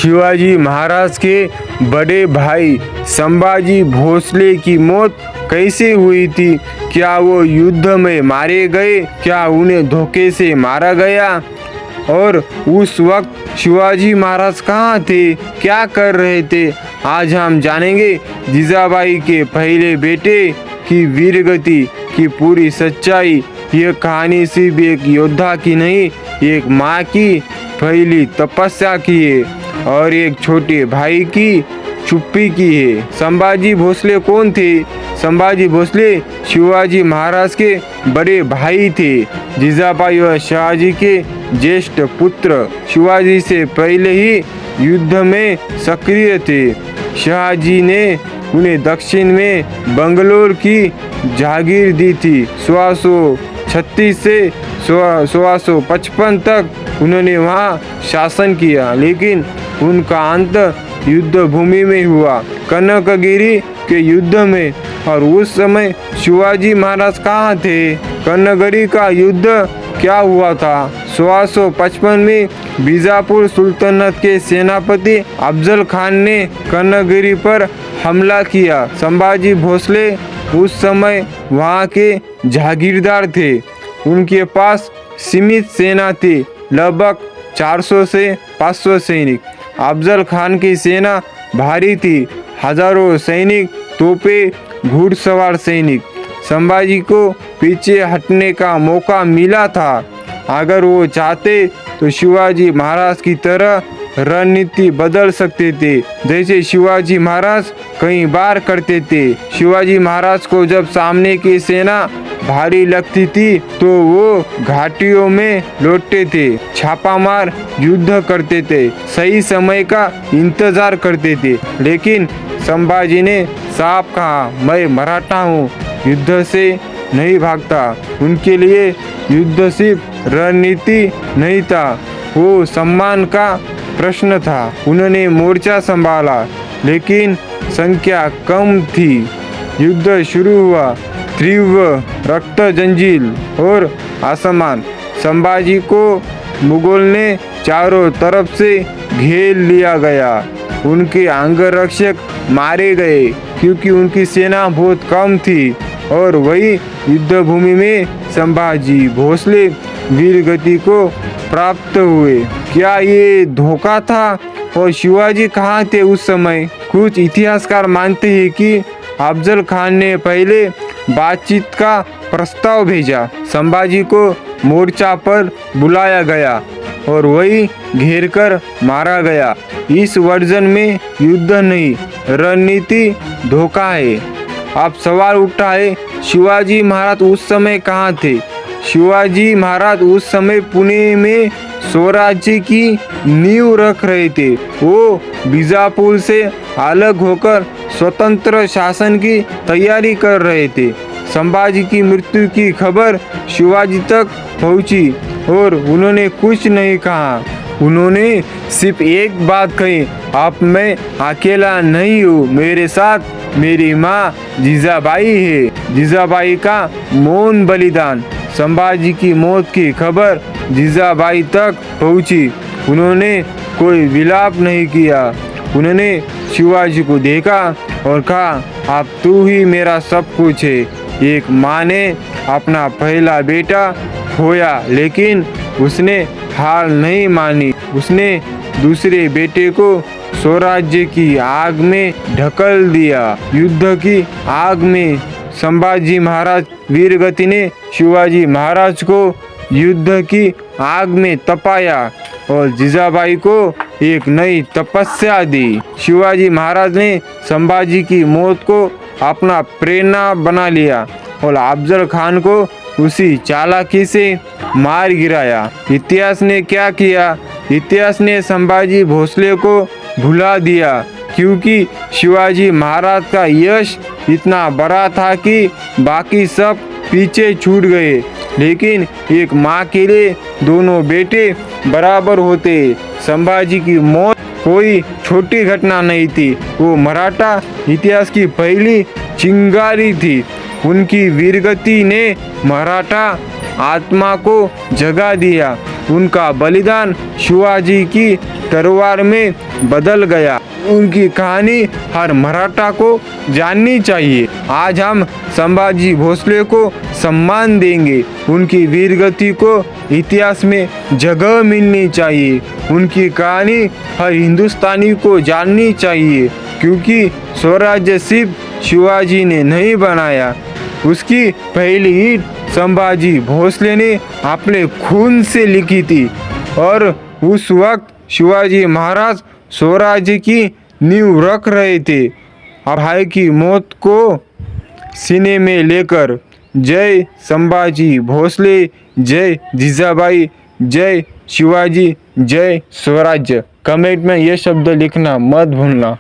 शिवाजी महाराज के बड़े भाई संभाजी भोसले की मौत कैसे हुई थी? क्या वो युद्ध में मारे गए? क्या उन्हें धोखे से मारा गया? और उस वक्त शिवाजी महाराज कहाँ थे, क्या कर रहे थे? आज हम जानेंगे जीजाबाई के पहले बेटे की वीरगति की पूरी सच्चाई। यह कहानी सिर्फ एक योद्धा की नहीं, एक माँ की पहली तपस्या की है और एक छोटे भाई की चुप्पी की है। संभाजी भोसले कौन थे? संभाजी भोसले शिवाजी महाराज के बड़े भाई थे। जीजाबाई व शहाजी के ज्येष्ठ पुत्र शिवाजी से पहले ही युद्ध में सक्रिय थे। शहाजी ने उन्हें दक्षिण में बंगलोर की जागीर दी थी। 1636 से 1655 तक उन्होंने वहां शासन किया, लेकिन उनका अंत युद्ध भूमि में हुआ, कनकगिरी के युद्ध में। और उस समय शिवाजी महाराज कहाँ थे? कनकगिरी का युद्ध क्या हुआ था? 1655 में बीजापुर सुल्तानत के सेनापति अफजल खान ने कनकगिरी पर हमला किया। संभाजी भोसले उस समय वहां के जागीरदार थे। उनके पास सीमित सेना थी, लगभग 400 से 500 सैनिक। अफजल खान की सेना भारी थी, हजारों सैनिक, तोपें, घुड़सवार सैनिक। संभाजी को पीछे हटने का मौका मिला था। अगर वो चाहते तो शिवाजी महाराज की तरह रणनीति बदल सकते थे, जैसे शिवाजी महाराज कई बार करते थे। शिवाजी महाराज को जब सामने की सेना भारी लगती थी तो वो घाटियों में लौटते थे, छापामार युद्ध करते थे, सही समय का इंतजार करते थे। लेकिन संभाजी ने साफ कहा, मैं मराठा हूँ, युद्ध से नहीं भागता। उनके लिए युद्ध सिर्फ रणनीति नहीं था, वो सम्मान का प्रश्न था। उन्होंने मोर्चा संभाला, लेकिन संख्या कम थी। युद्ध शुरू हुआ, तीव्र रक्त जंजील और असमान। संभाजी को मुगल ने चारों तरफ से घेर लिया गया। उनके अंगरक्षक मारे गए क्योंकि उनकी सेना बहुत कम थी। और वही युद्ध भूमि में संभाजी भोसले वीरगति को प्राप्त हुए। क्या ये धोखा था? और शिवाजी कहाँ थे उस समय? कुछ इतिहासकार मानते हैं कि अफजल खान ने पहले बातचीत का प्रस्ताव भेजा, संभाजी को मोर्चा पर बुलाया गया और वही घेरकर मारा गया। इस वर्जन में युद्ध नहीं, रणनीति धोखा है। अब सवाल उठा है, शिवाजी महाराज उस समय कहाँ थे? शिवाजी महाराज उस समय पुणे में स्वराज्य की नींव रख रहे थे। वो बीजापुर से अलग होकर स्वतंत्र शासन की तैयारी कर रहे थे। संभाजी की मृत्यु की खबर शिवाजी तक पहुंची और उन्होंने कुछ नहीं कहा। उन्होंने सिर्फ एक बात कही, अब मैं अकेला नहीं हूँ, मेरे साथ मेरी माँ जीजाबाई है। जीजाबाई का मौन बलिदान। संभाजी की मौत की खबर जीजाबाई तक पहुंची। उन्होंने कोई विलाप नहीं किया। उन्होंने शिवाजी को देखा और कहा, अब तू ही मेरा सब कुछ है। एक माँ ने अपना पहला बेटा खोया, लेकिन उसने हार नहीं मानी। उसने दूसरे बेटे को स्वराज्य की आग में ढकल दिया। युद्ध की आग में संभाजी महाराज वीरगति ने शिवाजी महाराज को युद्ध की आग में तपाया और जीजाबाई को एक नई तपस्या दी। शिवाजी महाराज ने संभाजी की मौत को अपना प्रेरणा बना लिया और अफजल खान को उसी चालाकी से मार गिराया। इतिहास ने क्या किया? इतिहास ने संभाजी भोसले को भुला दिया, क्योंकि शिवाजी महाराज का यश इतना बड़ा था कि बाकी सब पीछे छूट गए। लेकिन एक माँ के लिए दोनों बेटे बराबर होते। संभाजी की मौत कोई छोटी घटना नहीं थी, वो मराठा इतिहास की पहली चिंगारी थी। उनकी वीरगति ने मराठा आत्मा को जगा दिया। उनका बलिदान शिवाजी की तलवार में बदल गया। उनकी कहानी हर मराठा को जाननी चाहिए। आज हम संभाजी भोसले को सम्मान देंगे। उनकी वीरगति को इतिहास में जगह मिलनी चाहिए। उनकी कहानी हर हिंदुस्तानी को जाननी चाहिए, क्योंकि स्वराज्य सिर्फ शिवाजी ने नहीं बनाया, उसकी पहली ईंट संभाजी भोसले ने अपने खून से लिखी थी। और उस वक्त शिवाजी महाराज स्वराज्य की नींव रख रहे थे, भाई की मौत को सीने में लेकर। जय संभाजी भोसले, जय जीजाबाई, जय शिवाजी, जय स्वराज्य। कमेंट में ये शब्द लिखना मत भूलना।